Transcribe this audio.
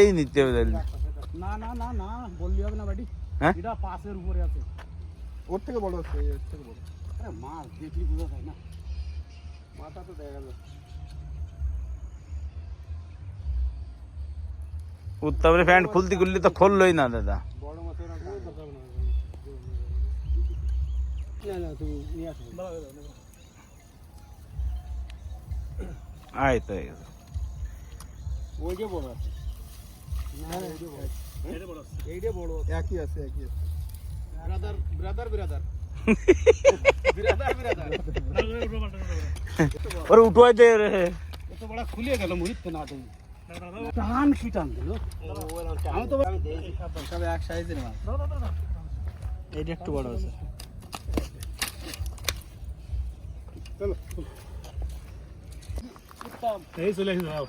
এই নিতে হবে তাহলে। না না না না বললি হবে না বাড়ি, হ্যাঁ এটা পাশের উপরে আছে। ওর থেকে বড় আছে, এর থেকে বড়। আরে মাছ দেখলি বোঝা যায় না, মাথা তো দেখা যাচ্ছে। উত্তমের প্যান্ট খুলতে খুললে তো খুললই না দাদা। বড় মাছের আর কথা না। না না তুমি নিয়ে আসো। আয় তো এই গেছে। ওই যে বড় আছে, না না, এইটা বড় আছে, এইটা বড়, একই আছে, একই আছে। Brother brother brother brother brother ওরে উঠোয় দে রে। এত বড় খুলে গেল মুহিত না দেই টান কি টান দিল। আমি তো সব এক সাইজের মাছ। এইটা একটু বড় আছে। চলো এই চলে আসো।